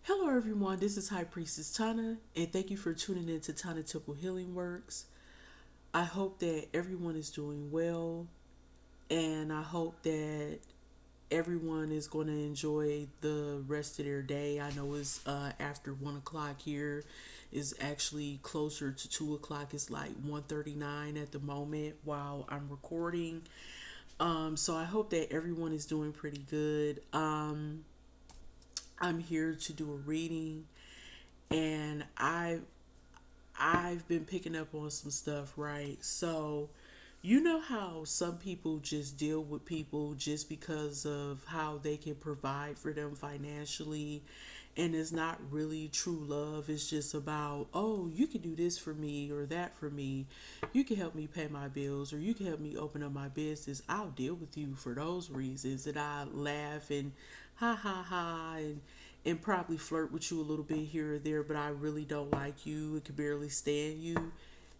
Hello, everyone. This is High Priestess Tana, and thank you for tuning in to Tana Temple Healing Works. I hope that everyone is doing well, and I hope that everyone is going to enjoy the rest of their day. I know it's after 1 o'clock here. Is actually closer to 2 o'clock. It's like 1:39 at the moment while I'm recording. So I hope that everyone is doing pretty good. I'm here to do a reading, and I've been picking up on some stuff, right? So, you know how some people just deal with people just because of how they can provide for them financially, and it's not really true love. It's just about, oh, you can do this for me or that for me. You can help me pay my bills or you can help me open up my business. I'll deal with you for those reasons. And I laugh and ha ha ha and probably flirt with you a little bit here or there, but I really don't like you and can barely stand you.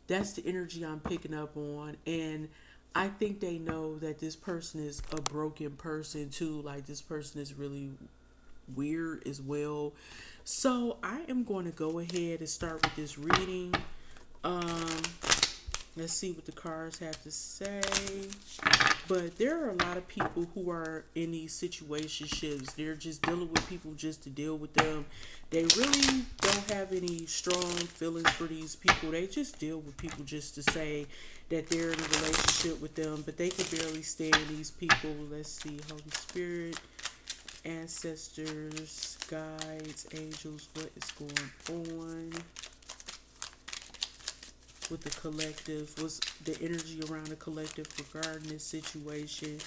That's the energy I'm picking up on. And I think they know that this person is a broken person too. Like, this person is really weird as well. So I am going to go ahead and start with this reading. Um, let's see what the cards have to say. But there are a lot of people who are in these situationships. They're just dealing with people just to deal with them. They really don't have any strong feelings for these people. They just deal with people just to say that they're in a relationship with them, but they can barely stand these people. Let's see, Holy Spirit, ancestors, guides, angels, what is going on with the collective? What's the energy around the collective regarding this situation?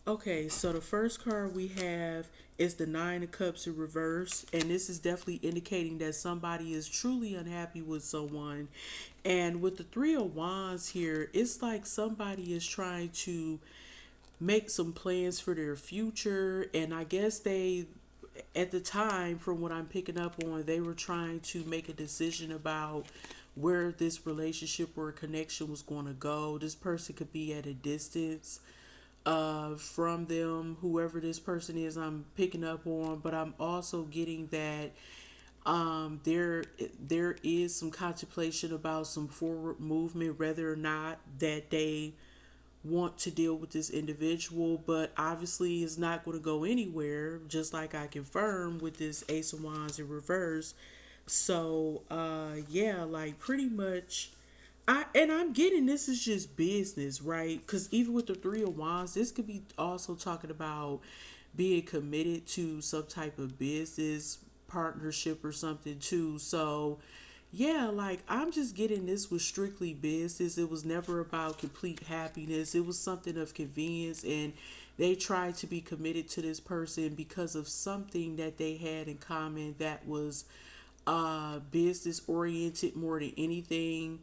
Okay, so the first card we have is the Nine of Cups in reverse, and this is definitely indicating that somebody is truly unhappy with someone. And with the Three of Wands here, it's like somebody is trying to make some plans for their future, and I guess they, at the time, from what I'm picking up on, they were trying to make a decision about where this relationship or connection was going to go. This person could be at a distance from them, whoever this person is I'm picking up on, but I'm also getting that there is some contemplation about some forward movement, whether or not that they want to deal with this individual, but obviously it's not going to go anywhere, just like I confirmed with this Ace of Wands in reverse. So yeah, like pretty much I'm getting this is just business, right? Because even with the Three of Wands, this could be also talking about being committed to some type of business partnership or something too. So yeah, like I'm just getting this was strictly business. It was never about complete happiness. It was something of convenience, and they tried to be committed to this person because of something that they had in common that was business oriented more than anything.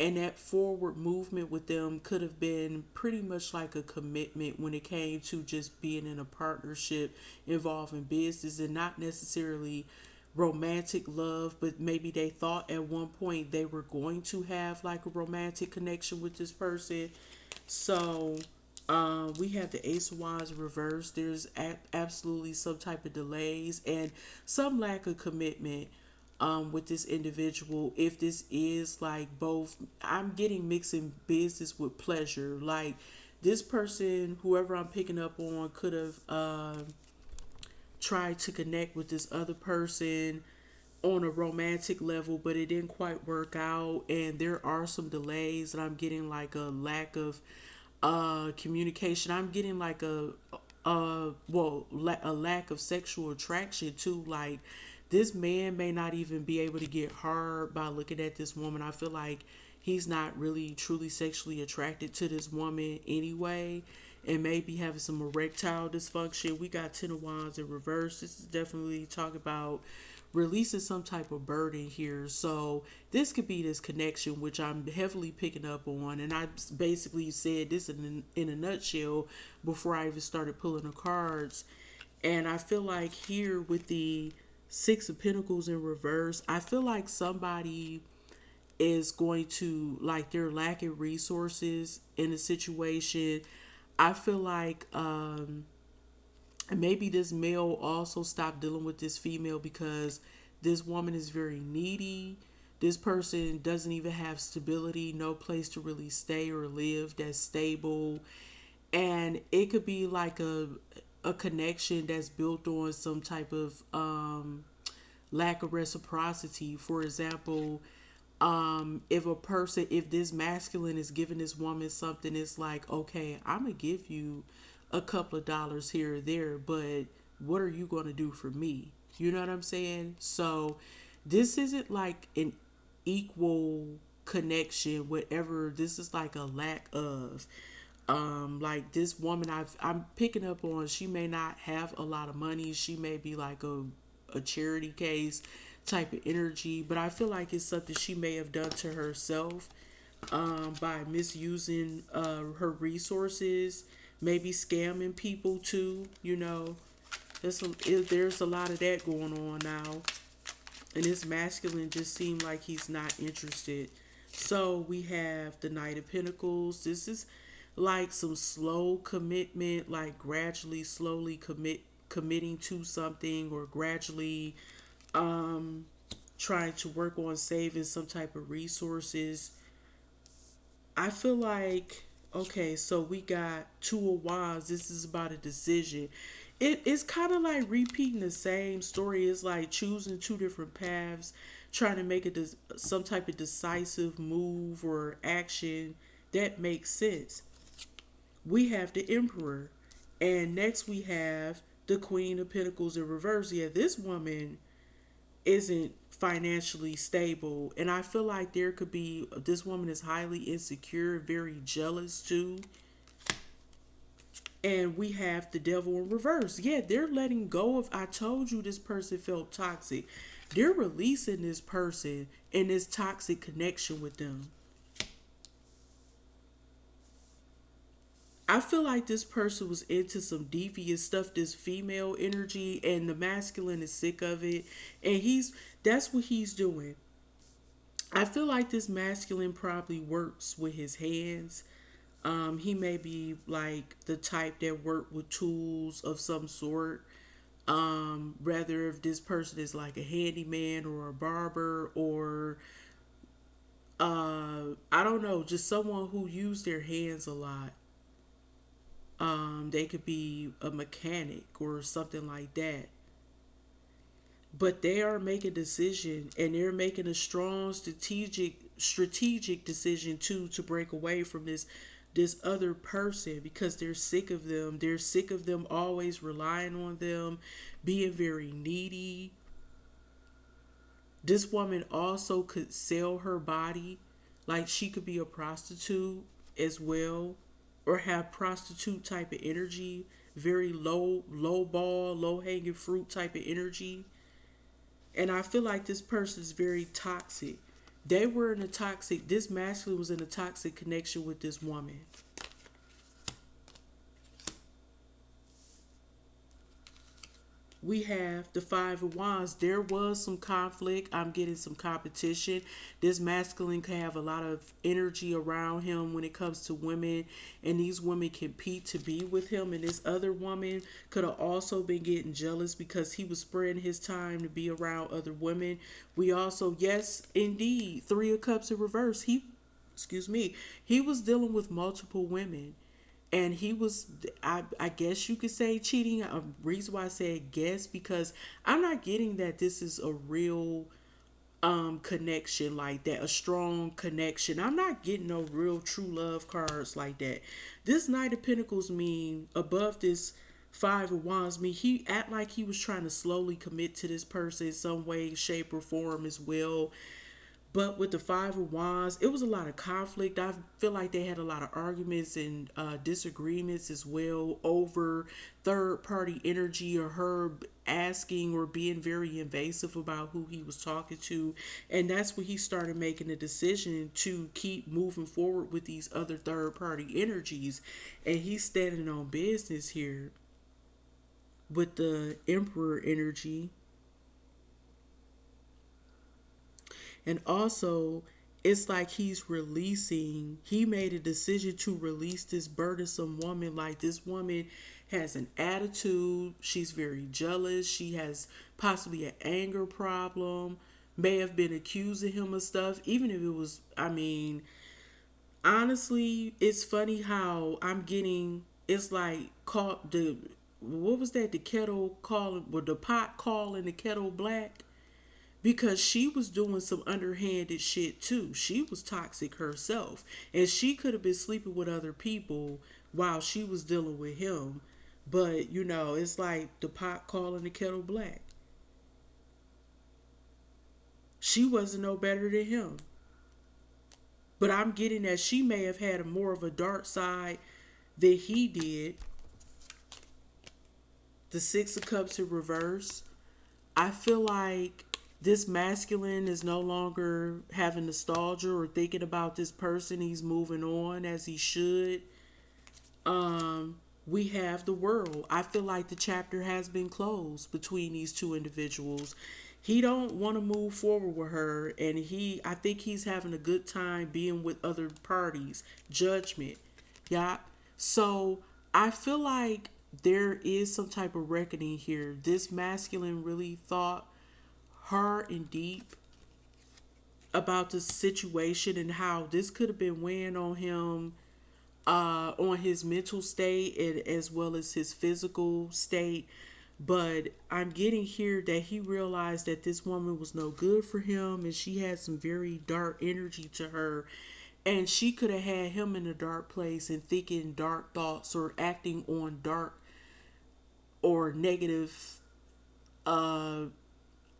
And that forward movement with them could have been pretty much like a commitment when it came to just being in a partnership involving business, and not necessarily romantic love, but maybe they thought at one point they were going to have like a romantic connection with this person. So we have the Ace of Wands reversed. There's absolutely some type of delays and some lack of commitment with this individual. If this is like both, I'm getting mixing business with pleasure. Like this person, whoever I'm picking up on, could have tried to connect with this other person on a romantic level, but it didn't quite work out, and there are some delays, and I'm getting like a lack of communication. I'm getting like a lack of sexual attraction too. Like this man may not even be able to get hard by looking at this woman. I feel like he's not really truly sexually attracted to this woman anyway, and maybe having some erectile dysfunction. We got Ten of Wands in reverse. This is definitely talking about releasing some type of burden here. So this could be this connection, which I'm heavily picking up on. And I basically said this in a nutshell before I even started pulling the cards. And I feel like here with the Six of Pentacles in reverse, I feel like somebody is going to, like, they're lacking resources in a situation. I feel like maybe this male also stopped dealing with this female because this woman is very needy. This person doesn't even have stability, no place to really stay or live that's stable. And it could be like a connection that's built on some type of lack of reciprocity. For example, if this masculine is giving this woman something, it's like, okay, I'm gonna give you a couple of dollars here or there, but what are you gonna do for me? You know what I'm saying? So this isn't like an equal connection. Whatever, this is like a lack of. Like this woman I'm picking up on, she may not have a lot of money. She may be like a charity case type of energy, but I feel like it's something she may have done to herself by misusing her resources, maybe scamming people too. You know, there's a lot of that going on now, and this masculine just seemed like he's not interested. So we have the Knight of Pentacles. This is like some slow commitment, like gradually, slowly committing to something, or gradually trying to work on saving some type of resources. I feel like, okay, so we got Two of Wands. This is about a decision. It's kind of like repeating the same story. It's like choosing two different paths, trying to make some type of decisive move or action that makes sense. We have the Emperor, and next we have the Queen of Pentacles in reverse. Yeah, this woman isn't financially stable, and I feel like there could be, this woman is highly insecure, very jealous too. And we have the Devil in reverse. Yeah, they're letting go of, I told you this person felt toxic. They're releasing this person and this toxic connection with them. I feel like this person was into some devious stuff, this female energy, and the masculine is sick of it. And that's what he's doing. I feel like this masculine probably works with his hands. He may be like the type that work with tools of some sort. Rather if this person is like a handyman or a barber, or I don't know, just someone who use their hands a lot. They could be a mechanic or something like that. But they are making a decision, and they're making a strong strategic decision too, to break away from this other person, because they're sick of them. They're sick of them always relying on them, being very needy. This woman also could sell her body, like she could be a prostitute as well, or have prostitute type of energy, very low ball, low hanging fruit type of energy. And I feel like this person is very toxic. They were in a toxic, this masculine was in a toxic connection with this woman. We have the Five of Wands. There was some conflict. I'm getting some competition. This masculine can have a lot of energy around him when it comes to women, and these women compete to be with him. And this other woman could have also been getting jealous because he was spreading his time to be around other women. We also, yes, indeed, Three of Cups in reverse. He was dealing with multiple women, and he was, I guess you could say, cheating. A reason why I said guess, because I'm not getting that this is a real connection like that, a strong connection. I'm not getting no real true love cards like that. This Knight of Pentacles mean, above this Five of Wands, mean he act like he was trying to slowly commit to this person in some way, shape, or form as well. But with the Five of Wands, it was a lot of conflict. I feel like they had a lot of arguments and disagreements as well over third party energy, or her asking or being very invasive about who he was talking to. And that's when he started making a decision to keep moving forward with these other third party energies. And he's standing on business here with the Emperor energy. And also, it's like he made a decision to release this burdensome woman. Like, this woman has an attitude, she's very jealous, she has possibly an anger problem, may have been accusing him of stuff, even if it was, I mean, honestly, it's funny how I'm getting, it's like called the, what was that, the kettle calling, or the pot calling the kettle black, because she was doing some underhanded shit too. She was toxic herself, and she could have been sleeping with other people while she was dealing with him. But it's like the pot calling the kettle black. She wasn't no better than him. But I'm getting that she may have had a more of a dark side than he did. The Six of Cups in reverse. I feel like this masculine is no longer having nostalgia or thinking about this person. He's moving on as he should. We have the world. I feel like the chapter has been closed between these two individuals. He don't want to move forward with her, and I think he's having a good time being with other parties. Judgment. Yeah. So I feel like there is some type of reckoning here. This masculine really thought hard and deep about the situation and how this could have been weighing on him, on his mental state and as well as his physical state. But I'm getting here that he realized that this woman was no good for him, and she had some very dark energy to her, and she could have had him in a dark place and thinking dark thoughts or acting on dark or negative, uh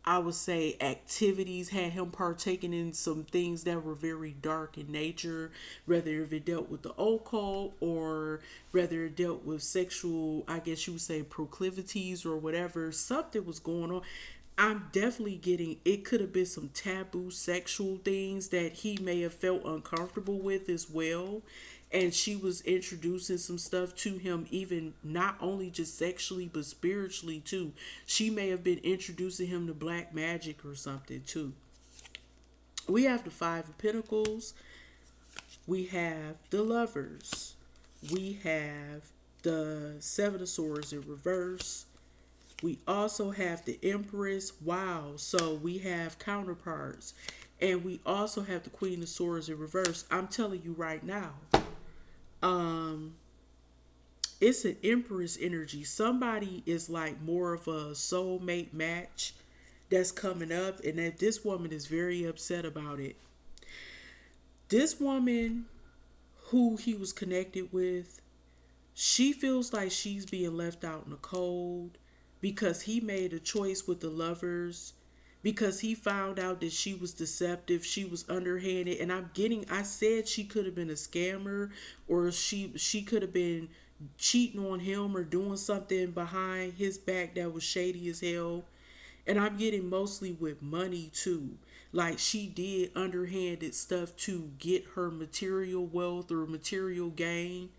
I would say, activities, had him partaking in some things that were very dark in nature, whether if it dealt with the occult or whether it dealt with sexual, I guess you would say, proclivities or whatever. Something was going on. I'm definitely getting, it could have been some taboo sexual things that he may have felt uncomfortable with as well. And she was introducing some stuff to him, even not only just sexually, but spiritually too. She may have been introducing him to black magic or something too. We have the Five of Pentacles. We have the Lovers. We have the Seven of Swords in reverse. We also have the Empress. Wow. So we have counterparts. And we also have the Queen of Swords in reverse. I'm telling you right now. It's an Empress energy. Somebody is like more of a soulmate match that's coming up, and that this woman is very upset about it. This woman who he was connected with, she feels like she's being left out in the cold because he made a choice with the Lovers, because he found out that she was deceptive, she was underhanded, and I said she could have been a scammer, or she could have been cheating on him or doing something behind his back that was shady as hell. And I'm getting mostly with money too. Like, she did underhanded stuff to get her material wealth or material gain.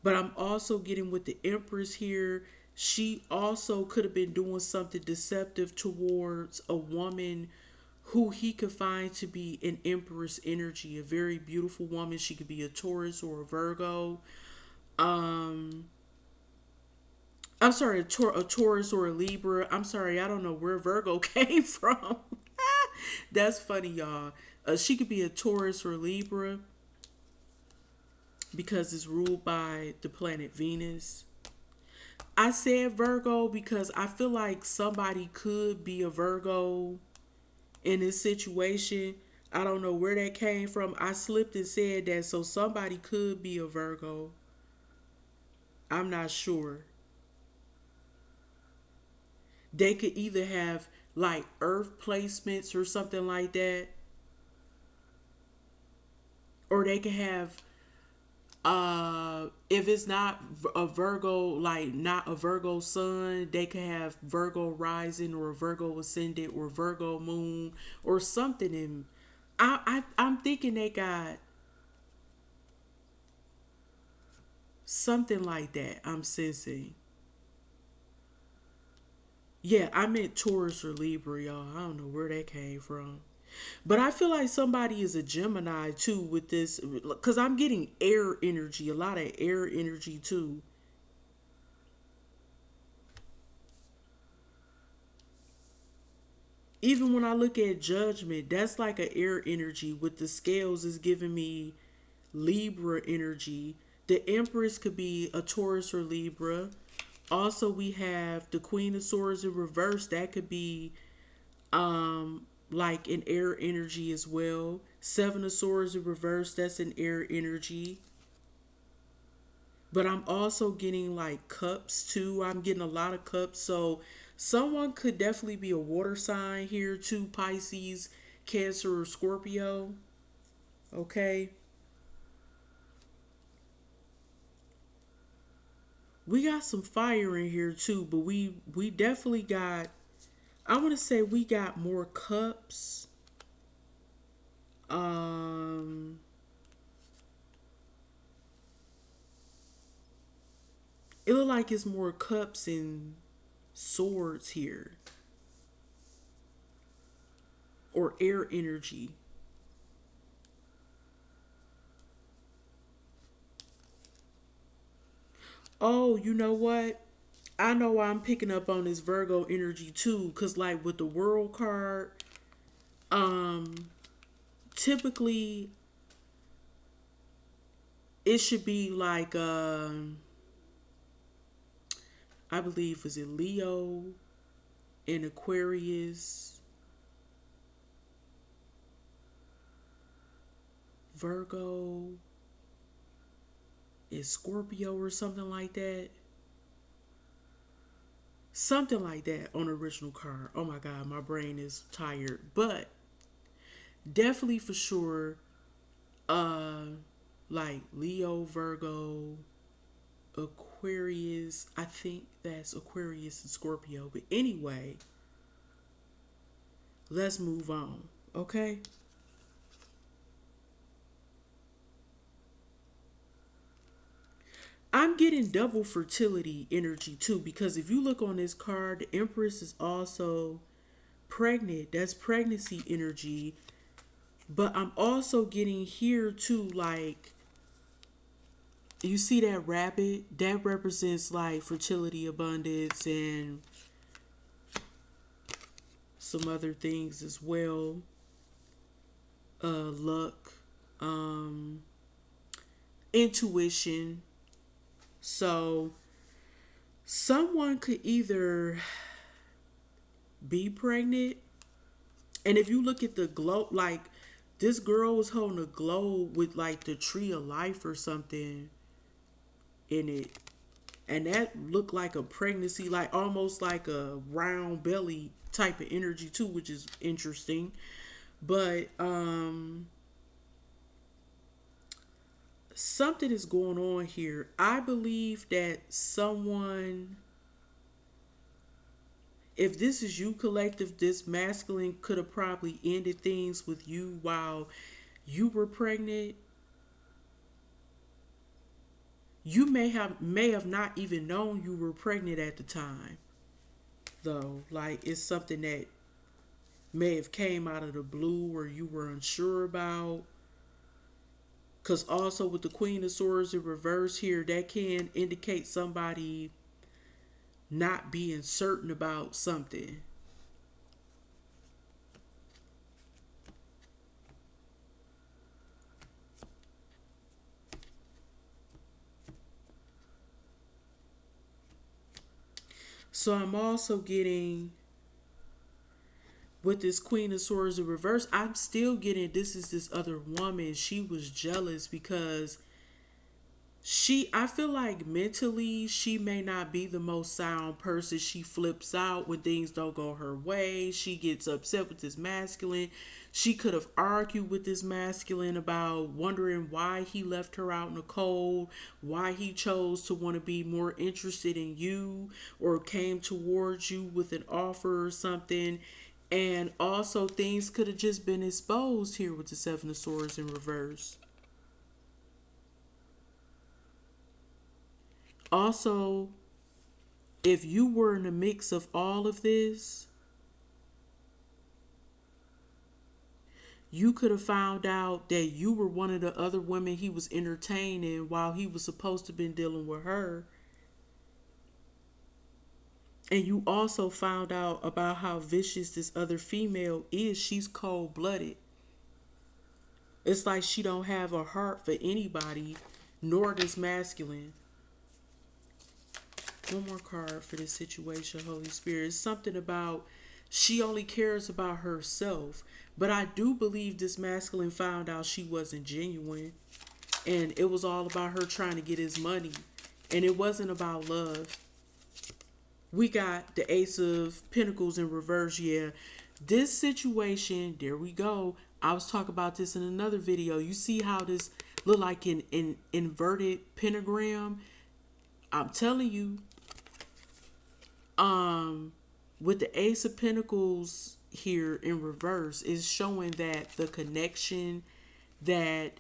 But I'm also getting with the Empress here. She also could have been doing something deceptive towards a woman who he could find to be an Empress energy, a very beautiful woman. She could be a Taurus or a Virgo. Um, I'm sorry, a Taurus or a Libra. I'm sorry, I don't know where Virgo came from. That's funny, y'all. She could be a Taurus or a Libra because it's ruled by the planet Venus. I said Virgo because I feel like somebody could be a Virgo in this situation. I don't know where that came from. I slipped and said that, so somebody could be a Virgo. I'm not sure. They could either have like earth placements or something like that, or they could have, if it's not a Virgo, like not a Virgo sun, they could have Virgo rising or a Virgo ascendant or Virgo moon or something. In I'm thinking they got something like that. I'm sensing. Yeah, I meant Taurus or Libra, y'all. I don't know where that came from. But I feel like somebody is a Gemini too with this, because I'm getting air energy, a lot of air energy too. Even when I look at Judgment, that's like an air energy. With the scales is giving me Libra energy. The Empress could be a Taurus or Libra. Also, we have the Queen of Swords in reverse. That could be like an air energy as well. Seven of Swords in reverse. That's an air energy. But I'm also getting like cups too. I'm getting a lot of cups. So someone could definitely be a water sign here too. Pisces, Cancer, or Scorpio. Okay. We got some fire in here too, but we definitely got, I want to say we got more cups. Um it look like it's more cups and swords here, or air energy. Oh, you know what? I know why I'm picking up on this Virgo energy too, cause like with the World card, um, typically it should be like I believe is it Leo and Aquarius, Virgo is Scorpio or something like that. Something like that on the original card. Oh my god, my brain is tired. But definitely for sure, uh like Leo, Virgo, Aquarius. I think that's Aquarius and Scorpio. But anyway, let's move on. Okay? I'm getting double fertility energy too, because if you look on this card, the Empress is also pregnant. That's pregnancy energy. But I'm also getting here too, like, you see that rabbit? That represents like fertility, abundance, and some other things as well. Luck, um, intuition. So someone could either be pregnant, and if you look at the globe, like this girl was holding a globe with like the tree of life or something in it, and that looked like a pregnancy, like almost like a round belly type of energy too, which is interesting. But something is going on here. I believe that someone, if this is you collective, this masculine could have probably ended things with you while you were pregnant. You may have not even known you were pregnant at the time, though. Like, it's something that may have came out of the blue or you were unsure about. Because also with the Queen of Swords in reverse here, that can indicate somebody not being certain about something. So I'm also getting, with this Queen of Swords in reverse, I'm still getting, this is this other woman. She was jealous because I feel like mentally she may not be the most sound person. She flips out when things don't go her way. She gets upset with this masculine. She could have argued with this masculine about wondering why he left her out in the cold, why he chose to want to be more interested in you or came towards you with an offer or something. And also, things could have just been exposed here with the Seven of Swords in reverse. Also, if you were in a mix of all of this, You could have found out that you were one of the other women he was entertaining while he was supposed to have been dealing with her. And you also found out about how vicious this other female is. She's cold blooded. It's like she don't have a heart for anybody, nor this masculine. One more card for this situation, Holy Spirit. It's something about she only cares about herself. But I do believe this masculine found out she wasn't genuine. And it was all about her trying to get his money. And it wasn't about love. We got the Ace of Pentacles in reverse. Yeah, this situation, there we go. I was talking about this in another video. You see how this look like an inverted pentagram? I'm telling you, with the Ace of Pentacles here in reverse is showing that the connection that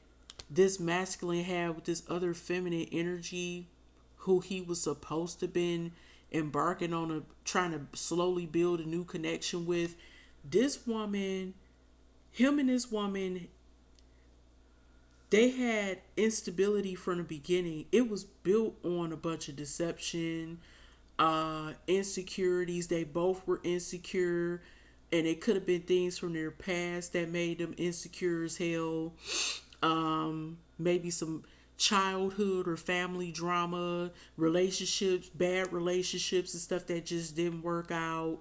this masculine had with this other feminine energy who he was supposed to been embarking on trying to slowly build a new connection with, this woman, him and this woman, they had instability from the beginning. It was built on a bunch of deception, insecurities. They both were insecure, and it could have been things from their past that made them insecure as hell. Maybe some childhood or family drama, relationships, bad relationships and stuff that just didn't work out,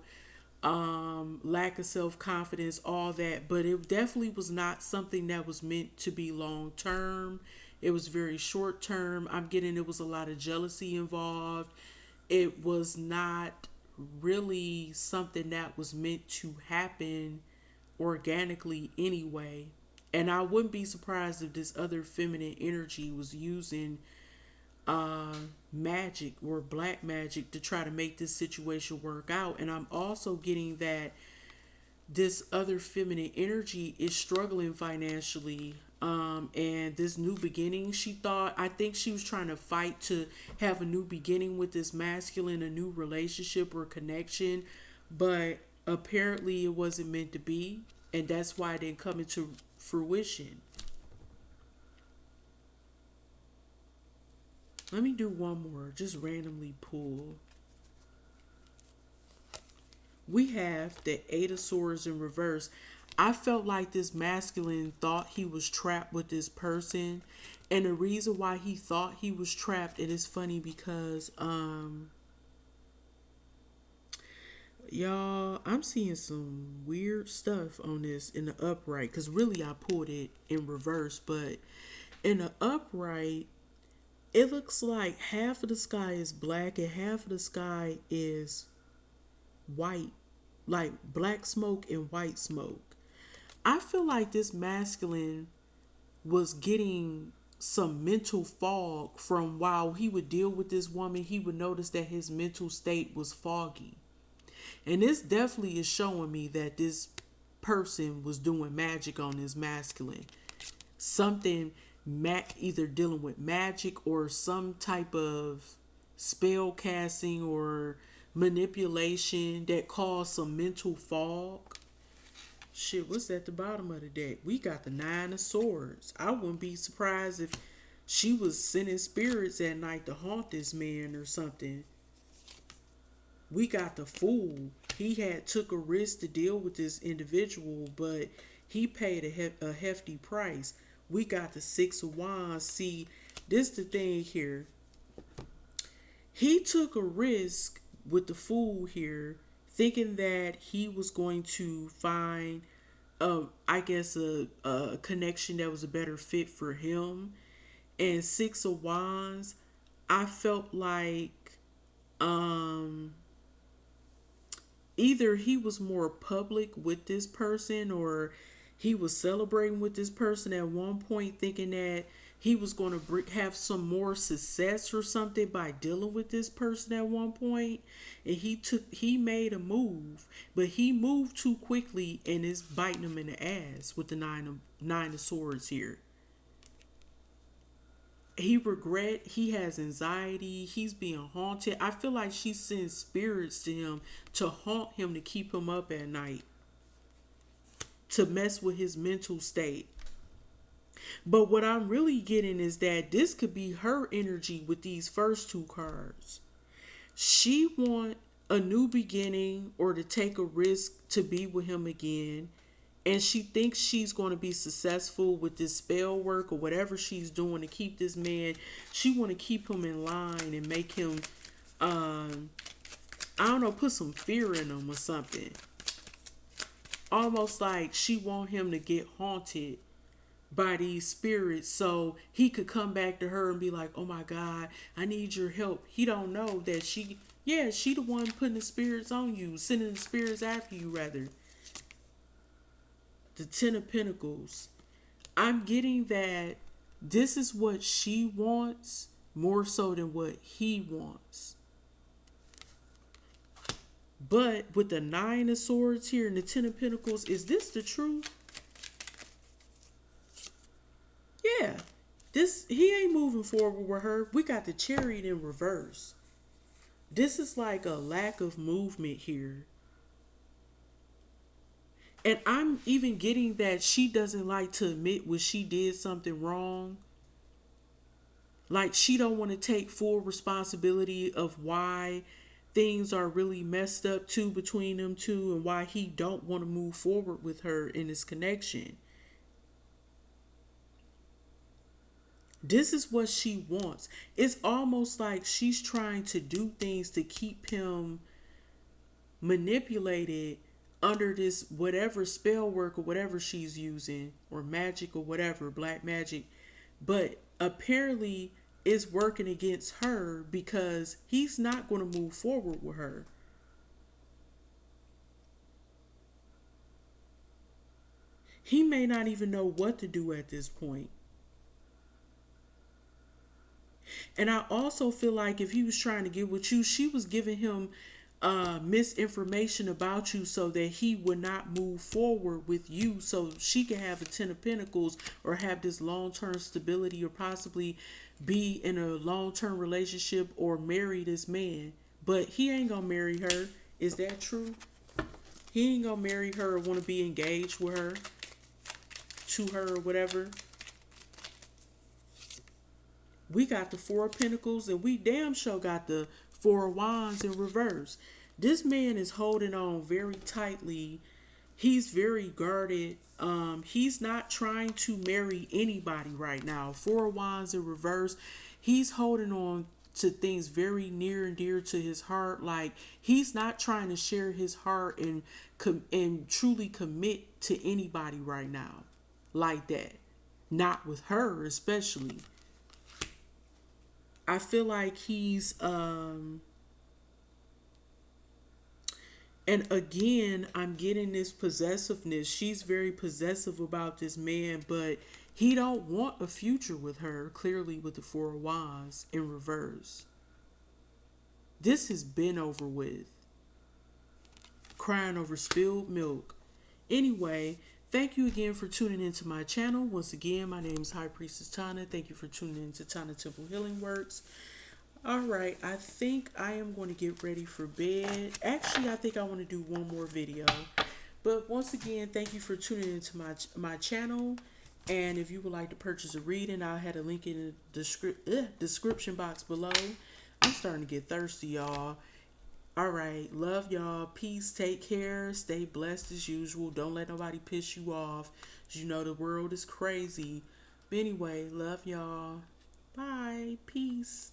lack of self-confidence, all that. But it definitely was not something that was meant to be long term. It was very short term. I'm getting it was a lot of jealousy involved. It was not really something that was meant to happen organically anyway. And I wouldn't be surprised if this other feminine energy was using magic or black magic to try to make this situation work out. And I'm also getting that this other feminine energy is struggling financially. And this new beginning, I think she was trying to fight to have a new beginning with this masculine, a new relationship or connection. But apparently it wasn't meant to be. And that's why it didn't come into fruition. Let me do one more, just randomly pull. We have the Eight of Swords in reverse. I felt like this masculine thought he was trapped with this person. And the reason why he thought he was trapped, it is funny because y'all, I'm seeing some weird stuff on this in the upright, because really I pulled it in reverse, but in the upright it looks like half of the sky is black and half of the sky is white, like black smoke and white smoke. I feel like this masculine was getting some mental fog from while he would deal with this woman. He would notice that his mental state was foggy. And this definitely is showing me that this person was doing magic on this masculine. Something either dealing with magic or some type of spell casting or manipulation that caused some mental fog. Shit, what's at the bottom of the deck? We got the Nine of Swords. I wouldn't be surprised if she was sending spirits at night to haunt this man or something. We got the Fool. He had took a risk to deal with this individual, but he paid a hefty price. We got the Six of Wands. See, this the thing here. He took a risk with the Fool here, thinking that he was going to find, I guess, a connection that was a better fit for him. And Six of Wands, I felt like either he was more public with this person or he was celebrating with this person at one point, thinking that he was going to have some more success or something by dealing with this person at one point. And he made a move, but he moved too quickly and is biting him in the ass with the nine of swords here. He has anxiety, he's being haunted. I feel like she sends spirits to him to haunt him, to keep him up at night. to mess with his mental state. But what I'm really getting is that this could be her energy with these first two cards. She want a new beginning or to take a risk to be with him again. And she thinks she's going to be successful with this spell work or whatever she's doing to keep this man. She want to keep him in line and make him, I don't know, put some fear in him or something. Almost like she want him to get haunted by these spirits so he could come back to her and be like, oh my God, I need your help. He don't know that she the one putting the spirits on you, sending the spirits after you rather. The Ten of Pentacles. I'm getting that this is what she wants more so than what he wants. But with the Nine of Swords here and the Ten of Pentacles, is this the truth? Yeah. He ain't moving forward with her. We got the Chariot in reverse. This is like a lack of movement here. And I'm even getting that she doesn't like to admit when she did something wrong. Like she don't want to take full responsibility of why things are really messed up too between them two and why he don't want to move forward with her in this connection. This is what she wants. It's almost like she's trying to do things to keep him manipulated under this whatever spell work or whatever she's using, or magic or whatever, black magic. But apparently it's working against her because he's not going to move forward with her. He may not even know what to do at this point. And I also feel like if he was trying to get with you, she was giving him misinformation about you so that he would not move forward with you, so she could have a Ten of Pentacles or have this long-term stability or possibly be in a long-term relationship or marry this man. But he ain't gonna marry her. Is that true? He ain't gonna marry her or want to be engaged with her, to her or whatever. We got the Four of Pentacles and we damn sure got the Four of Wands in reverse. This man is holding on very tightly. He's very guarded. He's not trying to marry anybody right now. Four of Wands in reverse. He's holding on to things very near and dear to his heart. Like he's not trying to share his heart and truly commit to anybody right now like that. Not with her especially. I feel like he's and again, I'm getting this possessiveness. She's very possessive about this man, but he don't want a future with her, clearly with the Four of Wands in reverse. This has been over with. Crying over spilled milk. Anyway, thank you again for tuning into my channel. Once again, my name is High Priestess Tana. Thank you for tuning into Tana Temple Healing Works. Alright, I think I am going to get ready for bed. Actually, I think I want to do one more video. But once again, thank you for tuning into my channel. And if you would like to purchase a reading, I'll have a link in the description box below. I'm starting to get thirsty, y'all. Alright, love y'all. Peace, take care, stay blessed as usual. Don't let nobody piss you off. You know the world is crazy. But anyway, love y'all. Bye. Peace.